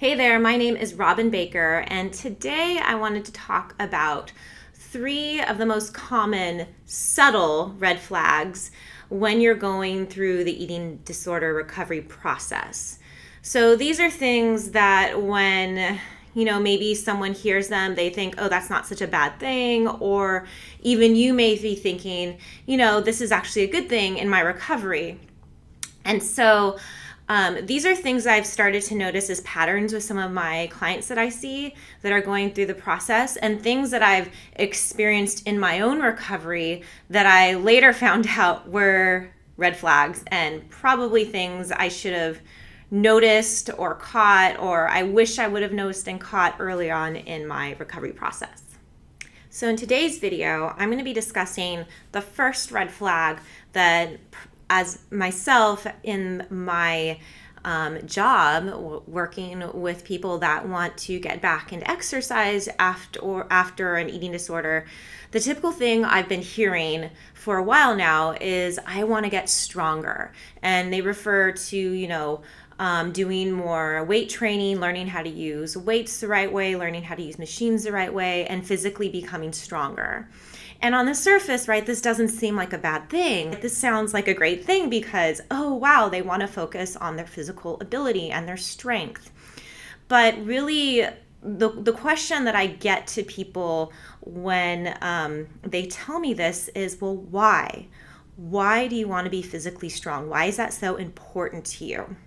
Hey there, my name is Robin Baker, and today I wanted to talk about 3 of the most common subtle red flags when you're going through the eating disorder recovery process. So these are things that when maybe someone hears them, they think, oh, that's not such a bad thing. Or even you may be thinking, this is actually a good thing in my recovery. And so these are things I've started to notice as patterns with some of my clients that I see that are going through the process, and things that I've experienced in my own recovery that I later found out were red flags and probably things I should have noticed or caught, or I wish I would have noticed and caught early on in my recovery process. So in today's video, I'm going to be discussing the first red flag that, as myself in my job working with people that want to get back into exercise after an eating disorder, the typical thing I've been hearing for a while now is I want to get stronger. And they refer to, doing more weight training, learning how to use weights the right way, learning how to use machines the right way, and physically becoming stronger. And on the surface, right, this doesn't seem like a bad thing. This sounds like a great thing because, oh, wow, they want to focus on their physical ability and their strength. But really, the question that I get to people when they tell me this is, well, why? Why do you want to be physically strong? Why is that so important to you?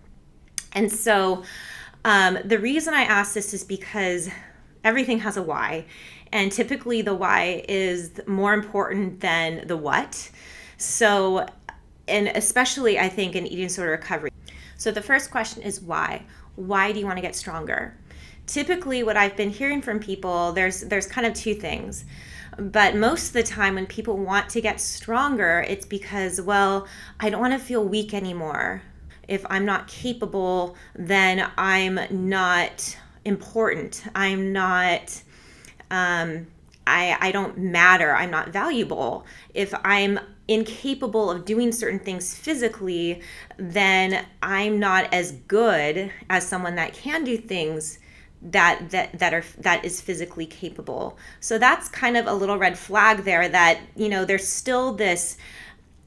And so the reason I ask this is because everything has a why. And typically the why is more important than the what. So, and especially I think in eating disorder recovery. So the first question is why? Why do you want to get stronger? Typically what I've been hearing from people, there's kind of 2 things. But most of the time when people want to get stronger, it's because, well, I don't want to feel weak anymore. If I'm not capable, then I'm not important. I'm not I don't matter. I'm not valuable. If I'm incapable of doing certain things physically, then I'm not as good as someone that can do things that is physically capable. So that's kind of a little red flag there that, there's still this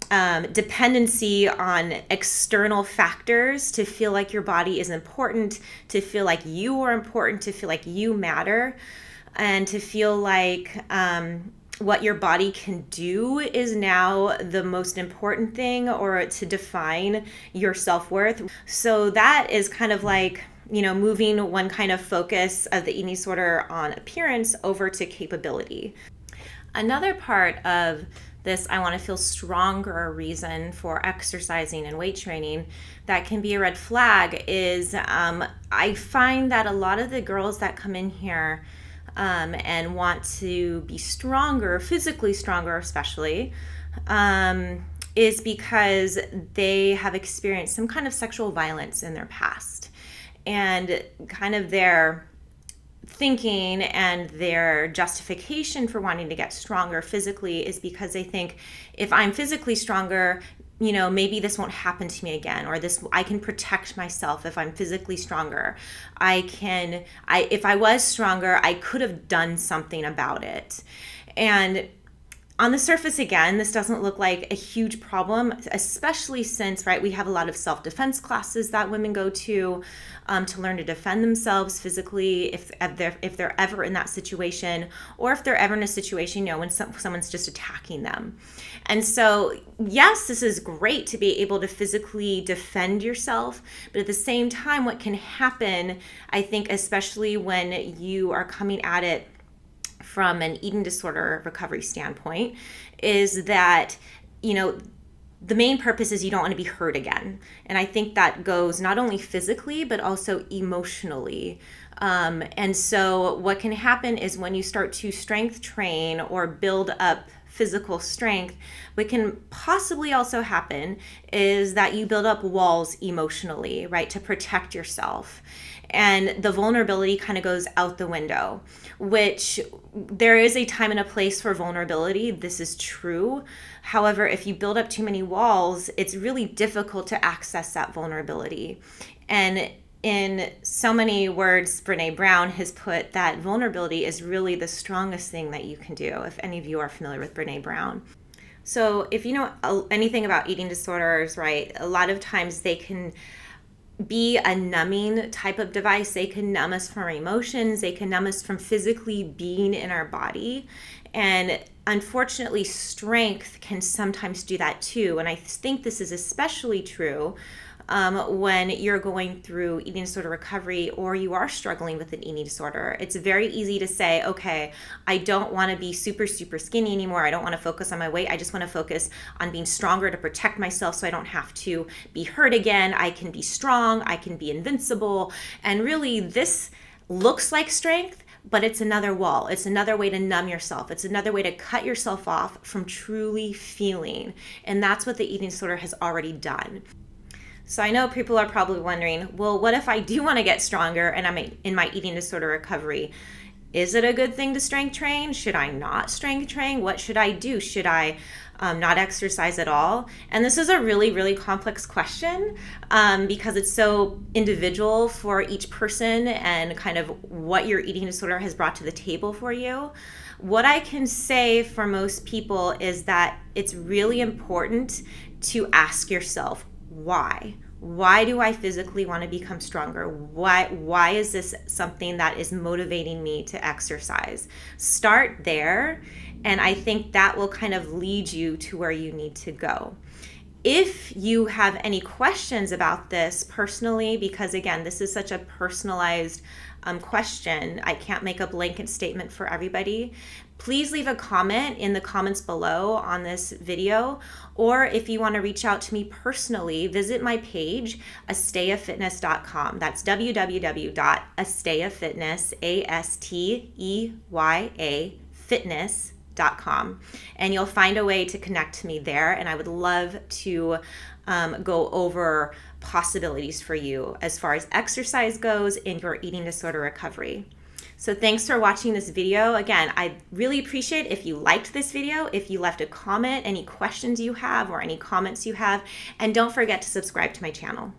dependency on external factors to feel like your body is important, to feel like you are important, to feel like you matter, and to feel like what your body can do is now the most important thing, or to define your self-worth. So that is kind of like, moving one kind of focus of the eating disorder on appearance over to capability. Another part of this I want to feel stronger reason for exercising and weight training that can be a red flag is I find that a lot of the girls that come in here and want to be stronger, physically stronger especially, is because they have experienced some kind of sexual violence in their past. And kind of their thinking and their justification for wanting to get stronger physically is because they think, if I'm physically stronger, maybe this won't happen to me again, or I can protect myself if I'm physically stronger. If I was stronger, I could have done something about it. And on the surface, again, this doesn't look like a huge problem, especially since, right, we have a lot of self-defense classes that women go to learn to defend themselves physically if they're ever in that situation, or if they're ever in a situation, when someone's just attacking them. And so, yes, this is great to be able to physically defend yourself, but at the same time, what can happen, I think, especially when you are coming at it from an eating disorder recovery standpoint, is that, the main purpose is you don't want to be hurt again. And I think that goes not only physically, but also emotionally. And so what can happen is when you start to strength train or build up physical strength, what can possibly also happen is that you build up walls emotionally, right, to protect yourself. And the vulnerability kind of goes out the window, which there is a time and a place for vulnerability. This is true. However, if you build up too many walls, it's really difficult to access that vulnerability. And in so many words, Brene Brown has put that vulnerability is really the strongest thing that you can do, if any of you are familiar with Brene Brown. So if you know anything about eating disorders, right, a lot of times they can be a numbing type of device. They can numb us from our emotions. They can numb us from physically being in our body. And unfortunately, strength can sometimes do that too. And I think this is especially true when you're going through eating disorder recovery or you are struggling with an eating disorder. It's very easy to say, okay, I don't want to be super, super skinny anymore. I don't want to focus on my weight. I just want to focus on being stronger to protect myself so I don't have to be hurt again. I can be strong. I can be invincible. And really, this looks like strength, but it's another wall. It's another way to numb yourself. It's another way to cut yourself off from truly feeling. And that's what the eating disorder has already done. So I know people are probably wondering, well, what if I do want to get stronger and I'm in my eating disorder recovery? Is it a good thing to strength train? Should I not strength train? What should I do? Should I not exercise at all? And this is a really, really complex question because it's so individual for each person and kind of what your eating disorder has brought to the table for you. What I can say for most people is that it's really important to ask yourself, why? Why do I physically want to become stronger? Why is this something that is motivating me to exercise? Start there, and I think that will kind of lead you to where you need to go. If you have any questions about this personally, because again, this is such a personalized question, I can't make a blanket statement for everybody. Please leave a comment in the comments below on this video, or if you want to reach out to me personally, visit my page, asteyafitness.com. That's www.asteyafitness, A-S-T-E-Y-A, fitness.com. And you'll find a way to connect to me there, and I would love to go over possibilities for you as far as exercise goes in your eating disorder recovery. So thanks for watching this video. Again, I really appreciate if you liked this video, if you left a comment, any questions you have or any comments you have, and don't forget to subscribe to my channel.